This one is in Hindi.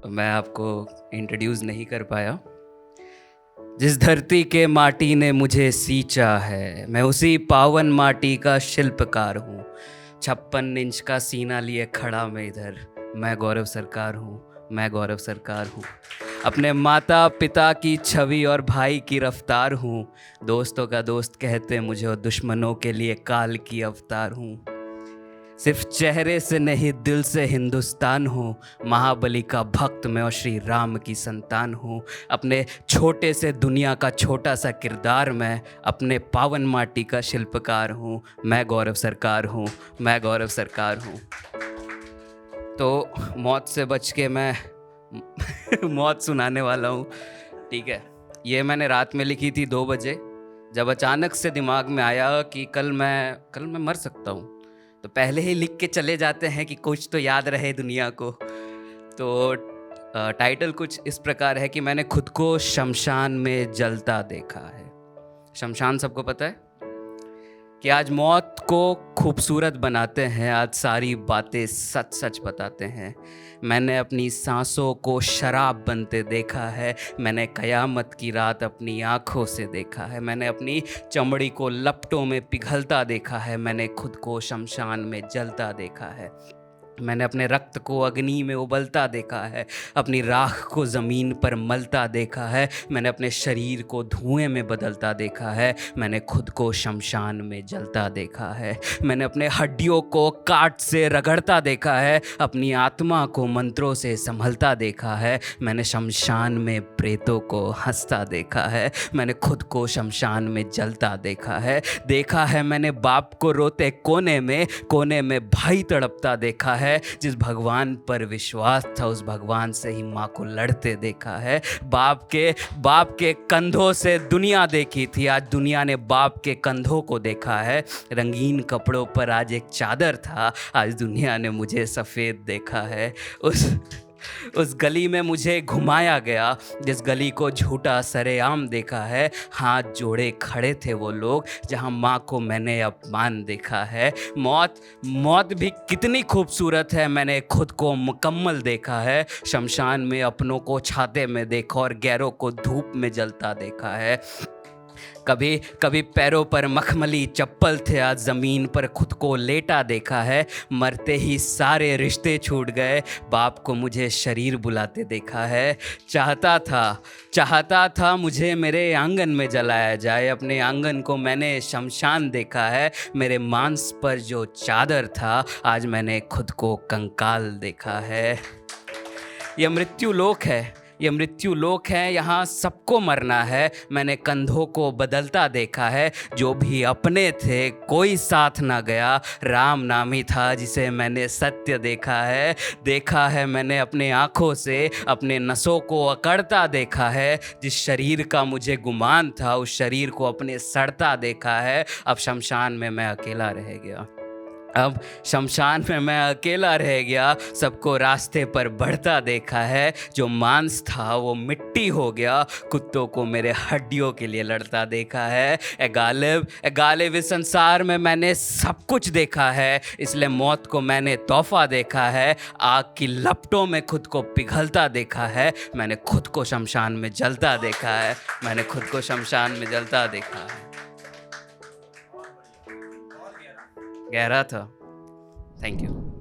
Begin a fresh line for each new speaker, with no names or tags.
मैं आपको इंट्रोड्यूस नहीं कर पाया। जिस धरती के माटी ने मुझे सींचा है, मैं उसी पावन माटी का शिल्पकार हूँ। 56 इंच का सीना लिए खड़ा मैं इधर, मैं गौरव सरकार हूँ, मैं गौरव सरकार हूँ। अपने माता पिता की छवि और भाई की रफ्तार हूँ। दोस्तों का दोस्त कहते मुझे और दुश्मनों के लिए काल की अवतार हूँ। सिर्फ चेहरे से नहीं दिल से हिंदुस्तान हूँ। महाबली का भक्त मैं और श्री राम की संतान हूँ। अपने छोटे से दुनिया का छोटा सा किरदार मैं, अपने पावन माटी का शिल्पकार हूँ। मैं गौरव सरकार हूँ, मैं गौरव सरकार हूँ। तो मौत से बच के मैं मौत सुनाने वाला हूँ। ठीक है, ये मैंने रात में लिखी थी 2 बजे, जब अचानक से दिमाग में आया कि कल मैं मर सकता हूँ, तो पहले ही लिख के चले जाते हैं कि कुछ तो याद रहे दुनिया को। तो टाइटल कुछ इस प्रकार है कि मैंने खुद को शमशान में जलता देखा है। शमशान सबको पता है कि आज मौत को खूबसूरत बनाते हैं, आज सारी बातें सच सच बताते हैं। मैंने अपनी सांसों को शराब बनते देखा है, मैंने क़यामत की रात अपनी आँखों से देखा है, मैंने अपनी चमड़ी को लपटों में पिघलता देखा है, मैंने खुद को शमशान में जलता देखा है। मैंने अपने रक्त को अग्नि में उबलता देखा है, अपनी राख को ज़मीन पर मलता देखा है, मैंने अपने शरीर को धुएं में बदलता देखा है, मैंने खुद को शमशान में जलता देखा है। मैंने अपने हड्डियों को काट से रगड़ता देखा है, अपनी आत्मा को मंत्रों से संभलता देखा है, मैंने शमशान में प्रेतों को हंसता देखा है, मैंने खुद को शमशान में जलता देखा है मैंने बाप को रोते कोने में भाई तड़पता देखा है। जिस भगवान पर विश्वास था उस भगवान से ही माँ को लड़ते देखा है। बाप के कंधों से दुनिया देखी थी, आज दुनिया ने बाप के कंधों को देखा है। रंगीन कपड़ों पर आज एक चादर था, आज दुनिया ने मुझे सफ़ेद देखा है। उस गली में मुझे घुमाया गया जिस गली को झूठा सरेआम देखा है। हाथ जोड़े खड़े थे वो लोग जहां माँ को मैंने अपमान देखा है। मौत भी कितनी खूबसूरत है, मैंने खुद को मुकम्मल देखा है। शमशान में अपनों को छाते में देखा और गैरों को धूप में जलता देखा है। कभी पैरों पर मखमली चप्पल थे, आज ज़मीन पर खुद को लेटा देखा है। मरते ही सारे रिश्ते छूट गए, बाप को मुझे शरीर बुलाते देखा है। चाहता था मुझे मेरे आंगन में जलाया जाए, अपने आंगन को मैंने शमशान देखा है। मेरे मांस पर जो चादर था आज मैंने खुद को कंकाल देखा है। यह मृत्यु लोक है, यहाँ सबको मरना है। मैंने कंधों को बदलता देखा है, जो भी अपने थे कोई साथ ना गया। राम नाम ही था जिसे मैंने सत्य देखा है मैंने अपने आँखों से, अपने नसों को अकड़ता देखा है। जिस शरीर का मुझे गुमान था उस शरीर को अपने सड़ता देखा है। अब शमशान में मैं अकेला रह गया, सबको रास्ते पर बढ़ता देखा है। जो मांस था वो मिट्टी हो गया, कुत्तों को मेरे हड्डियों के लिए लड़ता देखा है। ए गालिब इस संसार में मैंने सब कुछ देखा है, इसलिए मौत को मैंने तोहफा देखा है। आग की लपटों में खुद को पिघलता देखा है, मैंने खुद को शमशान में जलता देखा है, मैंने खुद को शमशान में जलता देखा है। गहरा था। Thank you.